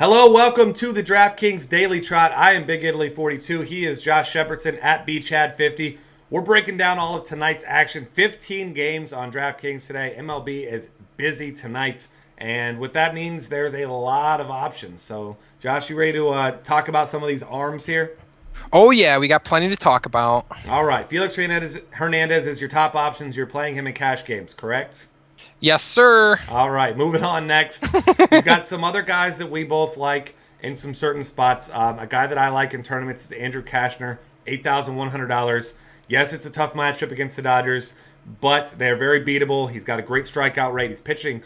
Hello, welcome to the DraftKings Daily Trot. I am Big Italy 42. He is Josh Shepardson at BChad50. We're breaking down all of tonight's action. 15 games on DraftKings today. MLB is busy tonight, and what that means, there's a lot of options. So, Josh, you ready to talk about some of these arms here? Oh, yeah, we got plenty to talk about. All right, Felix Hernandez is your top options. You're playing him in cash games, correct? Yes, sir. All right, moving on next. We've got some other guys that we both like in some certain spots. A guy that I like in tournaments is Andrew Kashner, $8,100. Yes, it's a tough matchup against the Dodgers, but they're very beatable. He's got a great strikeout rate. He's pitching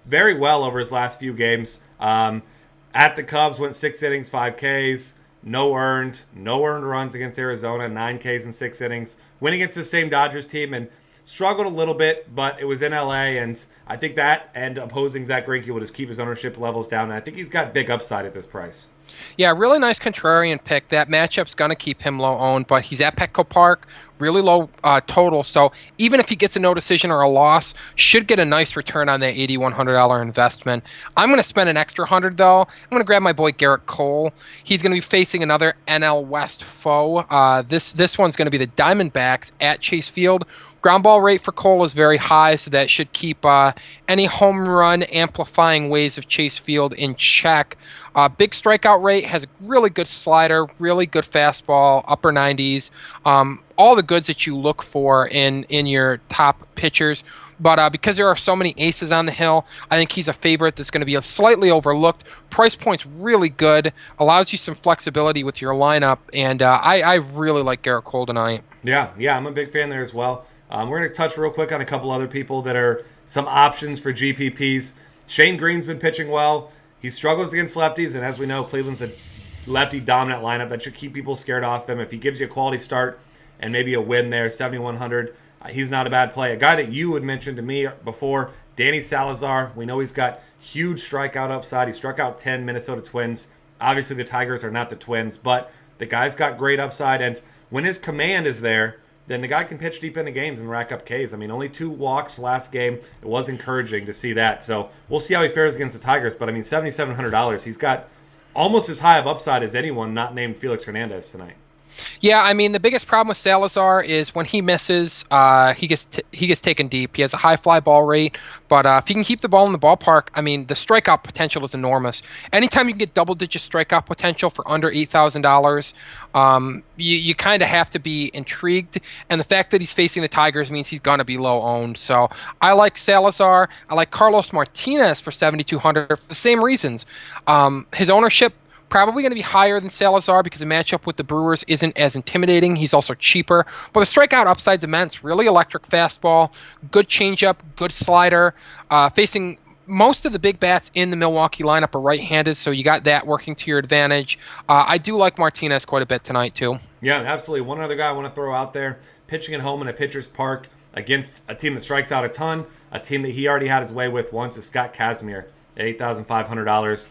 very well over his last few games. At the Cubs, went 6 innings, 5 Ks. No earned runs against Arizona, 9 Ks in 6 innings. Went against the same Dodgers team and struggled a little bit, but it was in LA, and I think that and opposing Zach Greinke will just keep his ownership levels down, and I think he's got big upside at this price. Yeah, really nice contrarian pick. That matchup's going to keep him low owned, but he's at Petco Park, really low total. So even if he gets a no decision or a loss, should get a nice return on that $8,100 investment. I'm going to spend an extra 100 though. I'm going to grab my boy Garrett Cole. He's going to be facing another NL West foe. This one's going to be the Diamondbacks at Chase Field. Ground ball rate for Cole is very high, so that should keep any home run amplifying ways of Chase Field in check. Big strikeout rate, has a really good slider, really good fastball, upper 90s. All the goods that you look for in your top pitchers. But because there are so many aces on the hill, I think he's a favorite that's going to be slightly overlooked. Price point's really good, allows you some flexibility with your lineup, and I really like Garrett Cole tonight. Yeah, I'm a big fan there as well. We're going to touch real quick on a couple other people that are some options for GPPs. Shane Green's been pitching well. He struggles against lefties, and as we know, Cleveland's a lefty-dominant lineup. That should keep people scared off him. If he gives you a quality start and maybe a win there, 7,100, he's not a bad play. A guy that you had mentioned to me before, Danny Salazar. We know he's got huge strikeout upside. He struck out 10 Minnesota Twins. Obviously, the Tigers are not the Twins, but the guy's got great upside, and when his command is there, then the guy can pitch deep into games and rack up Ks. I mean, only 2 walks last game. It was encouraging to see that. So we'll see how he fares against the Tigers. But, I mean, $7,700. He's got almost as high of upside as anyone not named Felix Hernandez tonight. Yeah, I mean, the biggest problem with Salazar is when he misses, he gets taken deep. He has a high fly ball rate, but if he can keep the ball in the ballpark, I mean, the strikeout potential is enormous. Anytime you can get double-digit strikeout potential for under $8,000, you kind of have to be intrigued. And the fact that he's facing the Tigers means he's going to be low-owned. So I like Salazar. I like Carlos Martinez for $7,200 for the same reasons. His ownership probably going to be higher than Salazar because the matchup with the Brewers isn't as intimidating. He's also cheaper. But the strikeout upside's immense. Really electric fastball, good changeup, good slider. Facing most of the big bats in the Milwaukee lineup are right-handed, so you got that working to your advantage. I do like Martinez quite a bit tonight, too. Yeah, absolutely. One other guy I want to throw out there, pitching at home in a pitcher's park against a team that strikes out a ton, a team that he already had his way with once, is Scott Kazmir at $8,500.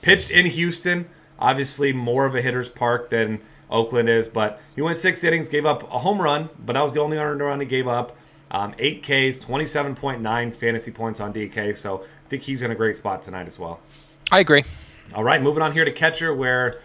Pitched in Houston, obviously more of a hitter's park than Oakland is, but he went 6 innings, gave up a home run, but that was the only earned run he gave up. 8 Ks, 27.9 fantasy points on DK, so I think he's in a great spot tonight as well. I agree. All right, moving on here to catcher, where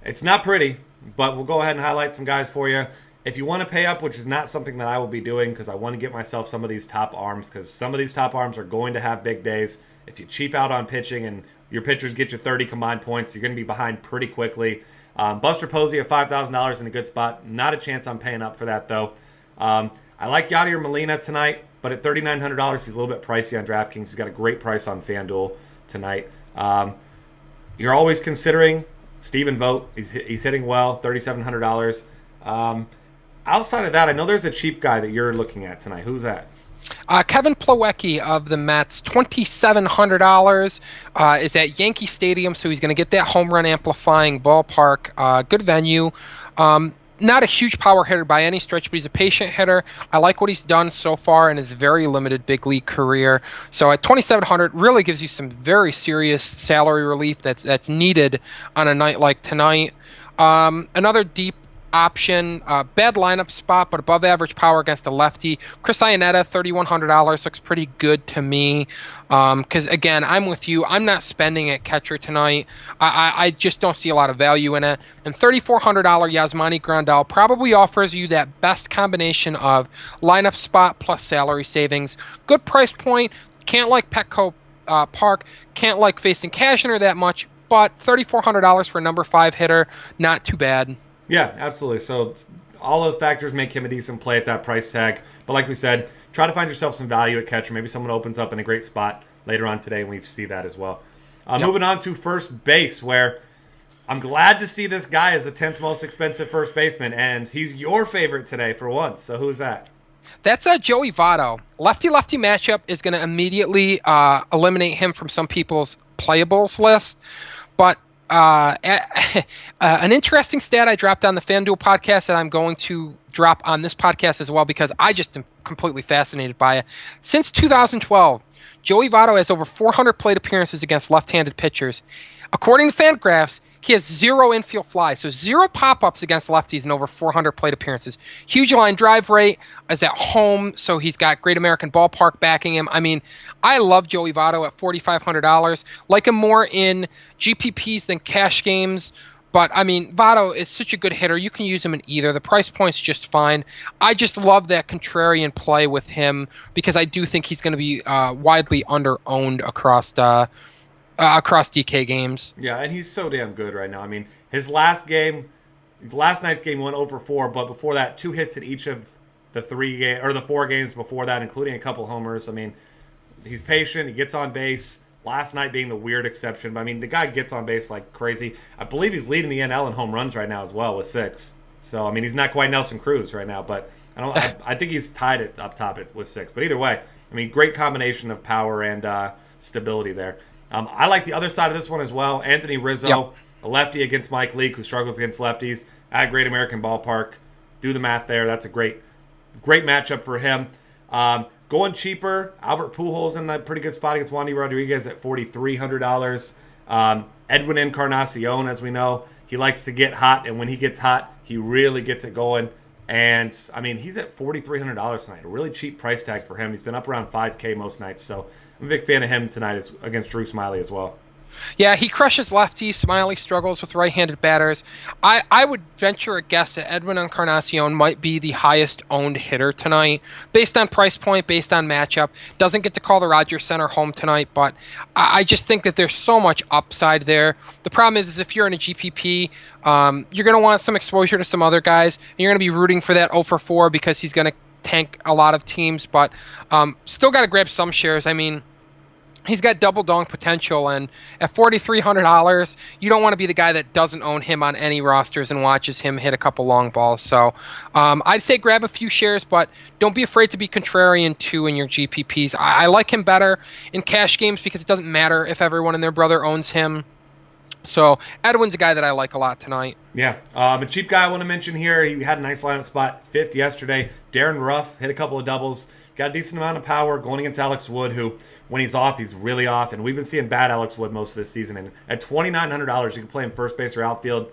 it's not pretty, but we'll go ahead and highlight some guys for you. If you want to pay up, which is not something that I will be doing because I want to get myself some of these top arms, because some of these top arms are going to have big days. If you cheap out on pitching and your pitchers get you 30 combined points, you're going to be behind pretty quickly. Buster Posey at $5,000 in a good spot. Not a chance I'm paying up for that, though. I like Yadier Molina tonight, but at $3,900, he's a little bit pricey on DraftKings. He's got a great price on FanDuel tonight. You're always considering Stephen Vogt. He's hitting well, $3,700. Outside of that, I know there's a cheap guy that you're looking at tonight. Who's that? Kevin Plawecki of the Mets, $2,700, is at Yankee Stadium, so he's going to get that home run amplifying ballpark. Good venue. Not a huge power hitter by any stretch, but he's a patient hitter. I like what he's done so far in his very limited big league career. So at $2,700, really gives you some very serious salary relief that's needed on a night like tonight. Another deep option. Bad lineup spot, but above average power against a lefty. Chris Iannetta, $3,100 looks pretty good to me. Because again, I'm with you. I'm not spending at catcher tonight. I just don't see a lot of value in it. And $3,400 Yasmani Grandal probably offers you that best combination of lineup spot plus salary savings. Good price point. Can't like Petco Park. Can't like facing Cashner that much. But $3,400 for a number 5 hitter, not too bad. Yeah, absolutely. So all those factors make him a decent play at that price tag. But like we said, try to find yourself some value at catcher. Maybe someone opens up in a great spot later on today, and we see that as well. Moving on to first base, where I'm glad to see this guy as the 10th most expensive first baseman, and he's your favorite today for once. So who's that? That's Joey Votto. Lefty-lefty matchup is going to immediately eliminate him from some people's playables list. But an interesting stat I dropped on the FanDuel podcast that I'm going to drop on this podcast as well because I just am completely fascinated by it. Since 2012, Joey Votto has over 400 plate appearances against left-handed pitchers. According to Fangraphs, he has 0 infield flies, so 0 pop-ups against lefties in over 400 plate appearances. Huge line drive rate, is at home, so he's got Great American Ballpark backing him. I mean, I love Joey Votto at $4,500. Like him more in GPPs than cash games, but I mean, Votto is such a good hitter. You can use him in either. The price point's just fine. I just love that contrarian play with him because I do think he's going to be widely under-owned across DK games. Yeah, and he's so damn good right now. I mean, his last night's game went over 4, but before that, 2 hits in each of the 4 games before that, including a couple homers. I mean, he's patient. He gets on base. Last night being the weird exception, but I mean, the guy gets on base like crazy. I believe he's leading the NL in home runs right now as well with 6. So I mean, he's not quite Nelson Cruz right now, but I think he's tied it up top with 6. But either way, I mean, great combination of power and stability there. I like the other side of this one as well. Anthony Rizzo, a lefty against Mike Leake, who struggles against lefties at Great American Ballpark. Do the math there. That's a great matchup for him. Going cheaper, Albert Pujols in a pretty good spot against Wandy Rodriguez at $4,300. Edwin Encarnacion, as we know, he likes to get hot, and when he gets hot, he really gets it going. And, I mean, he's at $4,300 tonight. A really cheap price tag for him. He's been up around $5K most nights, so I'm a big fan of him tonight against Drew Smiley as well. Yeah, he crushes lefties. Smiley struggles with right-handed batters. I would venture a guess that Edwin Encarnacion might be the highest owned hitter tonight, based on price point, based on matchup. Doesn't get to call the Rogers Center home tonight, but I just think that there's so much upside there. The problem is if you're in a GPP, you're going to want some exposure to some other guys, and you're going to be rooting for that 0 for 4 because he's going to tank a lot of teams, but still got to grab some shares. I mean, he's got double dong potential, and at $4,300, you don't want to be the guy that doesn't own him on any rosters and watches him hit a couple long balls. So I'd say grab a few shares, but don't be afraid to be contrarian too in your GPPs. I like him better in cash games because it doesn't matter if everyone and their brother owns him. So Edwin's a guy that I like a lot tonight. Yeah, a cheap guy I want to mention here. He had a nice lineup spot, 5th yesterday. Darren Ruff hit a couple of doubles. Got a decent amount of power going against Alex Wood, who, when he's off, he's really off. And we've been seeing bad Alex Wood most of this season. And at $2,900, you can play him first base or outfield.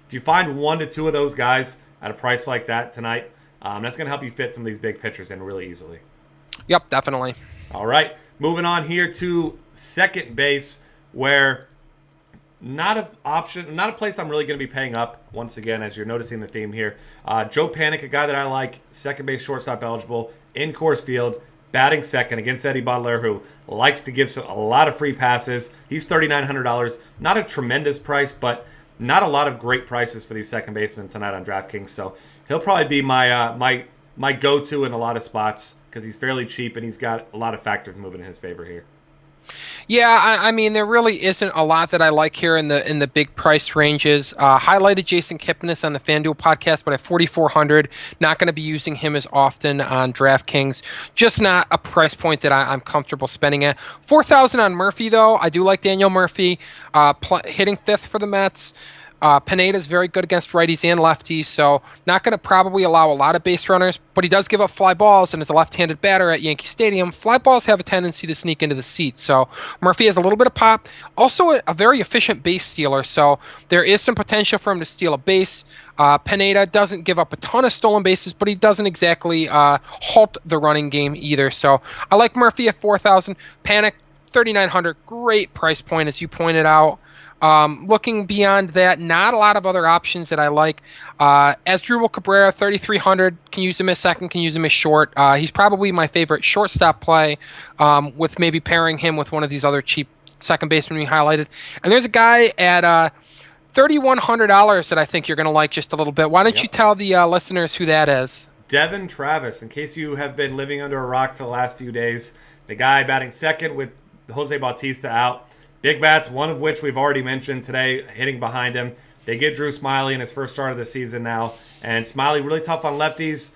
If you find 1 to 2 of those guys at a price like that tonight, that's going to help you fit some of these big pitchers in really easily. Yep, definitely. All right, moving on here to second base, where not a place I'm really going to be paying up, once again, as you're noticing the theme here. Joe Panik, a guy that I like, second base, shortstop eligible, in Coors Field, batting second against Eddie Butler, who likes to give a lot of free passes. He's $3,900. Not a tremendous price, but not a lot of great prices for these second basemen tonight on DraftKings. So he'll probably be my go-to in a lot of spots because he's fairly cheap and he's got a lot of factors moving in his favor here. Yeah, I mean, there really isn't a lot that I like here in the big price ranges. Highlighted Jason Kipnis on the FanDuel podcast, but at $4,400, not going to be using him as often on DraftKings. Just not a price point that I'm comfortable spending at. $4,000 on Murphy, though. I do like Daniel Murphy, hitting 5th for the Mets. Pineda's very good against righties and lefties, so not going to probably allow a lot of base runners, but he does give up fly balls, and as a left-handed batter at Yankee Stadium, fly balls have a tendency to sneak into the seats. So Murphy has a little bit of pop, also a very efficient base stealer, so there is some potential for him to steal a base. Pineda doesn't give up a ton of stolen bases, but he doesn't exactly halt the running game either. So I like Murphy at 4,000. Panic 3,900, great price point as you pointed out. Looking beyond that, not a lot of other options that I like. Asdrubal Cabrera, 3,300. Can use him as second, can use him as short. He's probably my favorite shortstop play, with maybe pairing him with one of these other cheap second basemen we highlighted. And there's a guy at $3,100 that I think you're going to like just a little bit. Why don't you tell the listeners who that is? Devin Travis, in case you have been living under a rock for the last few days. The guy batting second with Jose Bautista out. Big bats, one of which we've already mentioned today, hitting behind him. They get Drew Smyly in his first start of the season now. And Smyly really tough on lefties,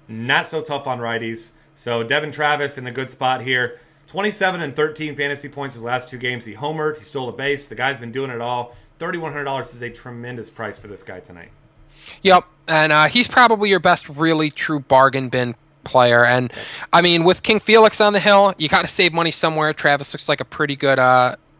not so tough on righties. So Devin Travis in a good spot here. 27 and 13 fantasy points his last two games. He homered, he stole a base. The guy's been doing it all. $3,100 is a tremendous price for this guy tonight. Yep, and he's probably your best really true bargain bin player. And, I mean, with King Felix on the hill, you got to save money somewhere. Travis looks like a pretty good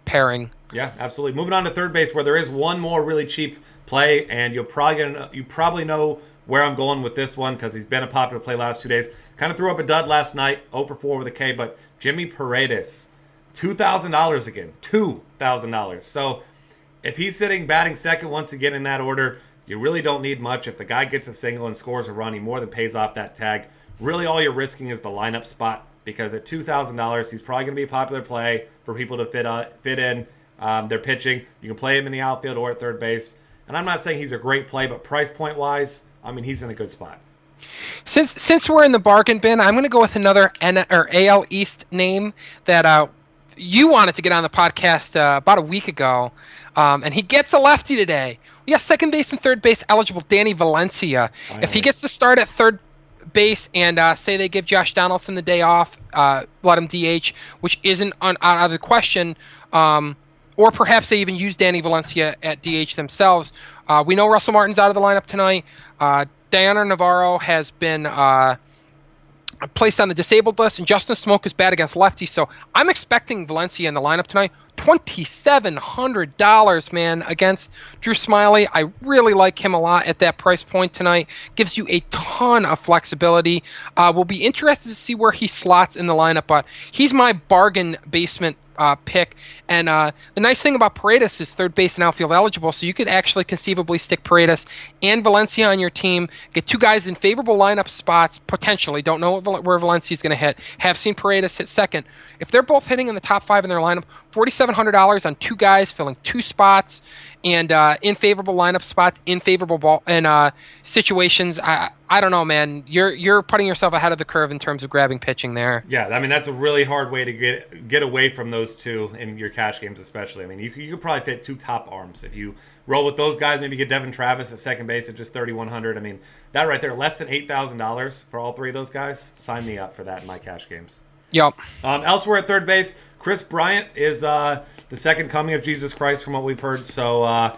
pairing. Yeah, absolutely. Moving on to third base, where there is one more really cheap play, and you probably know where I'm going with this one because he's been a popular play last 2 days. Kind of threw up a dud last night, 0 for 4 with a K, but Jimmy Paredes, $2,000 again, $2,000. So if he's sitting batting second once again in that order, you really don't need much. If the guy gets a single and scores a run, he more than pays off that tag. Really all you're risking is the lineup spot, because at $2,000, he's probably going to be a popular play for people to fit in their pitching. You can play him in the outfield or at third base. And I'm not saying he's a great play, but price point wise, I mean, he's in a good spot. Since we're in the bargain bin, I'm going to go with another AL East name that you wanted to get on the podcast about a week ago, and he gets a lefty today. We got second base and third base eligible Danny Valencia. Finally. If he gets the start at third base and say they give Josh Donaldson the day off, let him DH, which isn't out of the question, or perhaps they even use Danny Valencia at DH themselves. We know Russell Martin's out of the lineup tonight. Diana Navarro has been placed on the disabled list, and Justin Smoke is bad against lefties, so I'm expecting Valencia in the lineup tonight. $2,700, man, against Drew Smyly. I really like him a lot at that price point tonight. Gives you a ton of flexibility. We'll be interested to see where he slots in the lineup, but he's my bargain basement pick. And the nice thing about Paredes is third base and outfield eligible, so you could actually conceivably stick Paredes and Valencia on your team, get two guys in favorable lineup spots, potentially. Don't know where Valencia's going to hit. Have seen Paredes hit second. If they're both hitting in the top 5 in their lineup, $4,700 on two guys filling two spots and in favorable lineup spots, in favorable ball and situations. I don't know, man. You're putting yourself ahead of the curve in terms of grabbing pitching there. Yeah, I mean, that's a really hard way to get away from those two in your cash games, especially. I mean, you could probably fit two top arms if you roll with those guys. Maybe get Devin Travis at second base at just $3,100. I mean, that right there, less than $8,000 for all three of those guys. Sign me up for that in my cash games. Yep. Elsewhere at third base, Chris Bryant is the second coming of Jesus Christ from what we've heard. So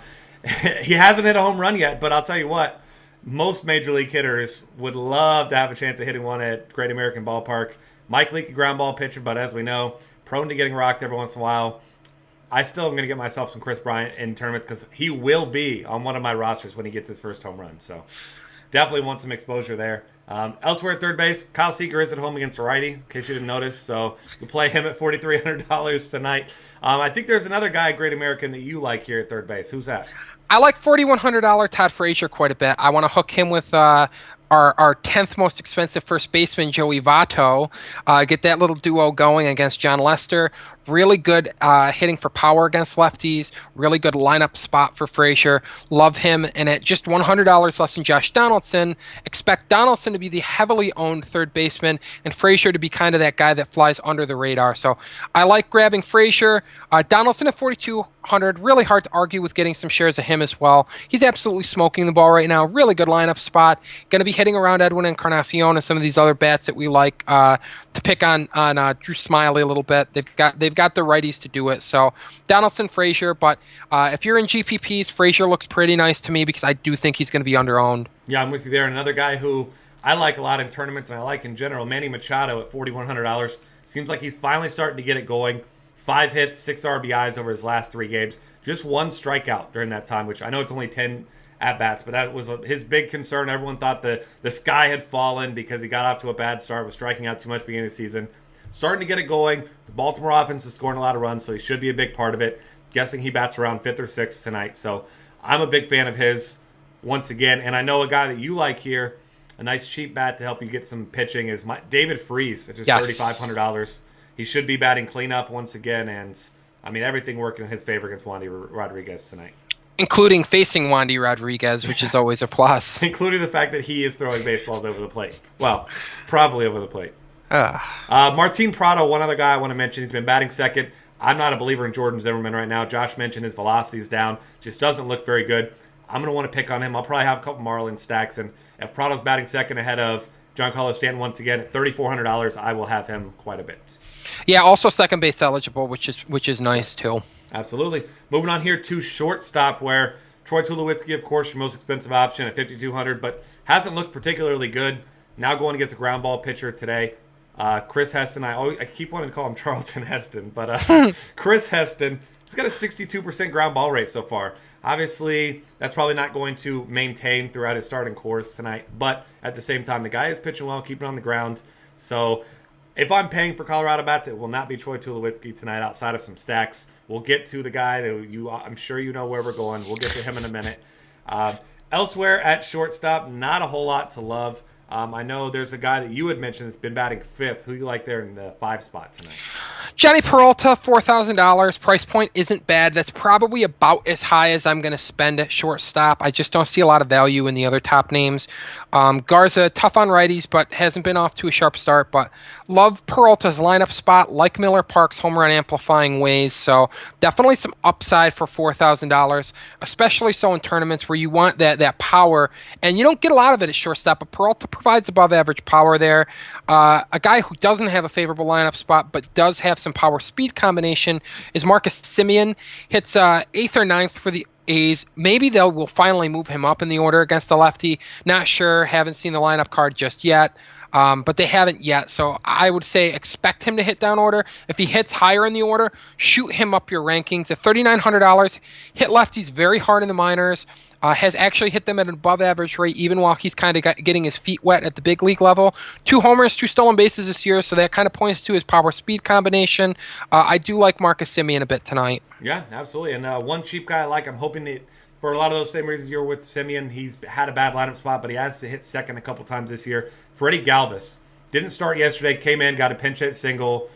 he hasn't hit a home run yet, but I'll tell you what, most Major League hitters would love to have a chance of hitting one at Great American Ballpark. Mike Leake, a ground ball pitcher, but as we know, prone to getting rocked every once in a while. I still am going to get myself some Chris Bryant in tournaments because he will be on one of my rosters when he gets his first home run. So definitely want some exposure there. Elsewhere at third base, Kyle Seager is at home against a righty, in case you didn't notice. So you can play him at $4,300 tonight. I think there's another guy at Great American that you like here at third base. Who's that? I like $4,100 Todd Frazier quite a bit. I want to hook him with our 10th most expensive first baseman, Joey Votto. Get that little duo going against John Lester. Really good hitting for power against lefties. Really good lineup spot for Frazier. Love him. And at just $100 less than Josh Donaldson, expect Donaldson to be the heavily owned third baseman and Frazier to be kind of that guy that flies under the radar. So I like grabbing Frazier. Donaldson at $4,200. Really hard to argue with getting some shares of him as well. He's absolutely smoking the ball right now. Really good lineup spot. Going to be hitting around Edwin Encarnacion and some of these other bats that we like to pick on Drew Smyly a little bit. They've They've got the righties to do it. So Donaldson, Frazier, but if you're in GPPs, Frazier looks pretty nice to me because I do think he's going to be under-owned. Yeah, I'm with you there. Another guy who I like a lot in tournaments and I like in general, Manny Machado at $4,100. Seems like he's finally starting to get it going. 5 hits, 6 RBIs over his last 3 games. Just 1 strikeout during that time, which I know it's only 10 at-bats, but that was his big concern. Everyone thought the sky had fallen because he got off to a bad start, was striking out too much beginning of the season. Starting to get it going. The Baltimore offense is scoring a lot of runs, so he should be a big part of it. Guessing he bats around 5th or 6th tonight, so I'm a big fan of his once again. And I know a guy that you like here, a nice cheap bat to help you get some pitching, is David Freese at just $3,500. He should be batting cleanup once again, and I mean everything working in his favor against Wandy Rodriguez tonight. Including facing Wandy Rodriguez, which is always a plus. Including the fact that he is throwing baseballs over the plate. Well, probably over the plate. Martin Prado, one other guy I want to mention. He's been batting second. I'm not a believer in Jordan Zimmerman right now. Josh mentioned his velocity is down. Just doesn't look very good. I'm going to want to pick on him. I'll probably have a couple Marlin stacks, and if Prado's batting second ahead of Giancarlo Stanton once again at $3,400, I will have him quite a bit. Yeah, also second base eligible, which is nice too. Absolutely. Moving on here to shortstop, where Troy Tulowitzki, of course, your most expensive option at $5,200, but hasn't looked particularly good. Now going against a ground ball pitcher today. Chris Heston, I keep wanting to call him Charlton Heston, but Chris Heston, he's got a 62% ground ball rate so far. Obviously, that's probably not going to maintain throughout his starting course tonight, but at the same time, the guy is pitching well, keeping on the ground. So if I'm paying for Colorado bats, it will not be Troy Tulowitzki tonight outside of some stacks. We'll get to the guy that I'm sure you know where we're going. We'll get to him in a minute. Elsewhere at shortstop, not a whole lot to love. I know there's a guy that you had mentioned that's been batting 5th. Who you like there in the 5 spot tonight? Johnny Peralta, $4,000. Price point isn't bad. That's probably about as high as I'm going to spend at shortstop. I just don't see a lot of value in the other top names. Garza, tough on righties, but hasn't been off to a sharp start. But love Peralta's lineup spot, like Miller Park's home run amplifying ways. So definitely some upside for $4,000, especially so in tournaments where you want that power. And you don't get a lot of it at shortstop, but Peralta provides above average power there. A guy who doesn't have a favorable lineup spot, but does have some power speed combination is Marcus Semien. Hits 8th or 9th for the A's. Maybe will finally move him up in the order against the lefty. Not sure. Haven't seen the lineup card just yet. But they haven't yet. So I would say expect him to hit down order. If he hits higher in the order, shoot him up your rankings. At $3,900, hit lefties very hard in the minors. Has actually hit them at an above average rate even while he's kind of getting his feet wet at the big league level. 2 homers, 2 stolen bases this year, so that kind of points to his power speed combination. I do like Marcus Semien a bit tonight. Yeah, absolutely. And one cheap guy I like, I'm hoping that for a lot of those same reasons you're with Semien, he's had a bad lineup spot, but he has to hit second a couple times this year. Freddie Galvis didn't start yesterday, came in, got a pinch hit single.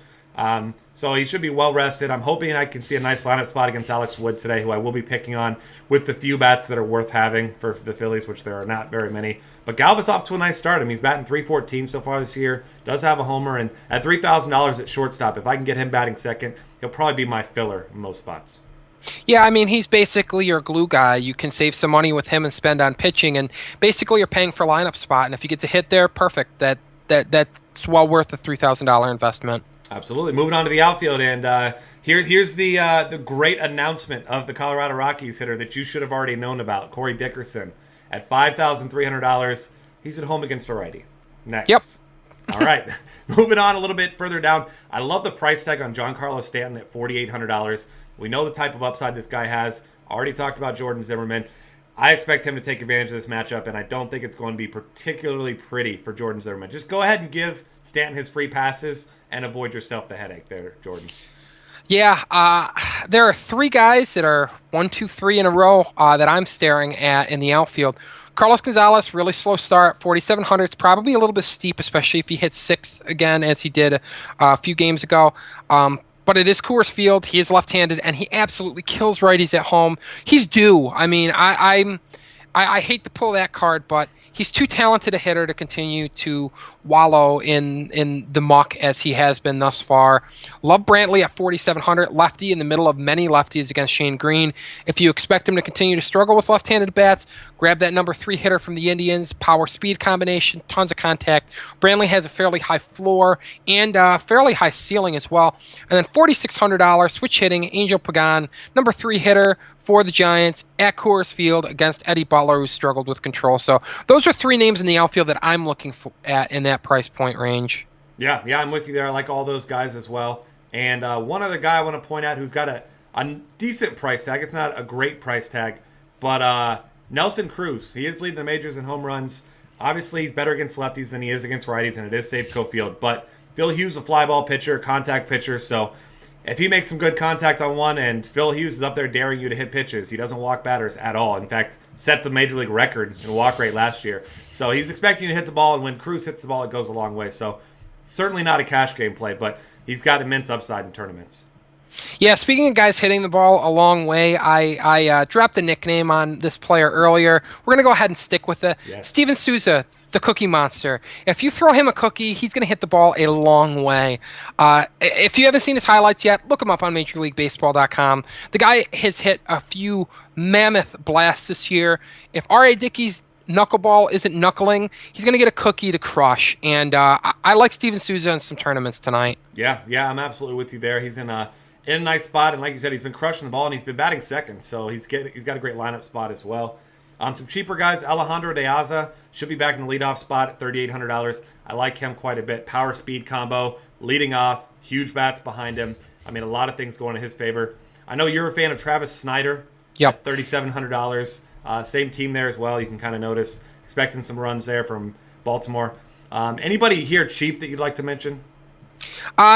So he should be well rested. I'm hoping I can see a nice lineup spot against Alex Wood today, who I will be picking on with the few bats that are worth having for the Phillies, which there are not very many. But Galvis off to a nice start. I mean, he's batting .314 so far this year, does have a homer, and at $3,000 at shortstop, if I can get him batting second, he'll probably be my filler in most spots. Yeah, I mean, he's basically your glue guy. You can save some money with him and spend on pitching, and basically you're paying for lineup spot. And if he gets a hit there, perfect. That's well worth a $3,000 investment. Absolutely. Moving on to the outfield, and here's the great announcement of the Colorado Rockies hitter that you should have already known about, Corey Dickerson. At $5,300, he's at home against a righty. Next. Yep. All right. Moving on a little bit further down, I love the price tag on Giancarlo Stanton at $4,800. We know the type of upside this guy has. Already talked about Jordan Zimmerman. I expect him to take advantage of this matchup, and I don't think it's going to be particularly pretty for Jordan Zimmerman. Just go ahead and give Stanton his free passes and avoid yourself the headache there, Jordan. Yeah, there are 3 guys that are 1, 2, 3 in a row that I'm staring at in the outfield. Carlos Gonzalez, really slow start, 4,700. It's probably a little bit steep, especially if he hits 6th again, as he did a few games ago. But it is Coors Field. He is left-handed, and he absolutely kills righties at home. He's due. I mean, I hate to pull that card, but he's too talented a hitter to continue to wallow in the muck as he has been thus far. Love Brantley at 4,700, lefty in the middle of many lefties against Shane Green. If you expect him to continue to struggle with left-handed bats, grab that number 3 hitter from the Indians. Power speed combination, tons of contact. Brantley has a fairly high floor and fairly high ceiling as well. And then $4,600 switch hitting, Angel Pagan, number 3 hitter for the Giants at Coors Field against Eddie Butler, who struggled with control. So those are 3 names in the outfield that I'm looking at in that price point range. Yeah, I'm with you there. I like all those guys as well. And one other guy I want to point out who's got a decent price tag. It's not a great price tag, but Nelson Cruz. He is leading the majors in home runs. Obviously, he's better against lefties than he is against righties, and it is Safeco Field. But Phil Hughes, a fly ball pitcher, contact pitcher, so if he makes some good contact on one, and Phil Hughes is up there daring you to hit pitches, he doesn't walk batters at all. In fact, set the major league record in walk rate last year. So he's expecting you to hit the ball, and when Cruz hits the ball, it goes a long way. So certainly not a cash game play, but he's got immense upside in tournaments. Yeah, speaking of guys hitting the ball a long way, I dropped a nickname on this player earlier. We're going to go ahead and stick with it. Yes. Steven Souza, the Cookie Monster. If you throw him a cookie, he's going to hit the ball a long way. If you haven't seen his highlights yet, look him up on MajorLeagueBaseball.com. The guy has hit a few mammoth blasts this year. If R.A. Dickey's knuckleball isn't knuckling, he's going to get a cookie to crush. And I like Steven Souza in some tournaments tonight. Yeah, I'm absolutely with you there. He's in a nice spot, and like you said, he's been crushing the ball, and he's been batting second, so he's got a great lineup spot as well. Some cheaper guys, Alejandro De Aza should be back in the leadoff spot at $3,800. I like him quite a bit. Power speed combo, leading off, huge bats behind him. I mean, a lot of things going in his favor. I know you're a fan of Travis Snyder. Yep. At $3,700. Same team there as well. You can kind of notice expecting some runs there from Baltimore. Anybody here cheap that you'd like to mention?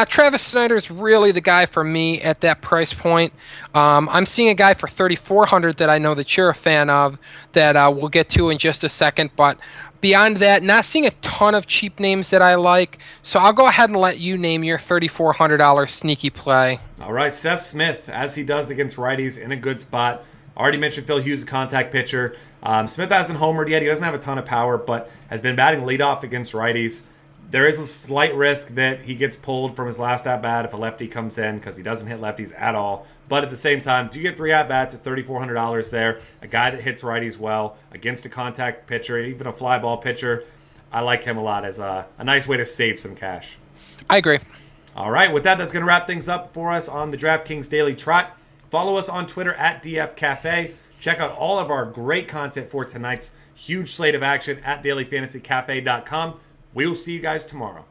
Travis Snyder's really the guy for me at that price point. I'm seeing a guy for $3,400 that I know that you're a fan of that we'll get to in just a second. But beyond that, not seeing a ton of cheap names that I like. So I'll go ahead and let you name your $3,400 sneaky play. All right, Seth Smith, as he does against righties, in a good spot. Already mentioned Phil Hughes, a contact pitcher. Smith hasn't homered yet. He doesn't have a ton of power, but has been batting leadoff against righties. There is a slight risk that he gets pulled from his last at-bat if a lefty comes in because he doesn't hit lefties at all. But at the same time, if you get 3 at-bats at $3,400 there, a guy that hits righties well against a contact pitcher, even a fly ball pitcher, I like him a lot as a nice way to save some cash. I agree. All right, with that, that's going to wrap things up for us on the DraftKings Daily Trot. Follow us on Twitter at DF Cafe. Check out all of our great content for tonight's huge slate of action at dailyfantasycafe.com. We will see you guys tomorrow.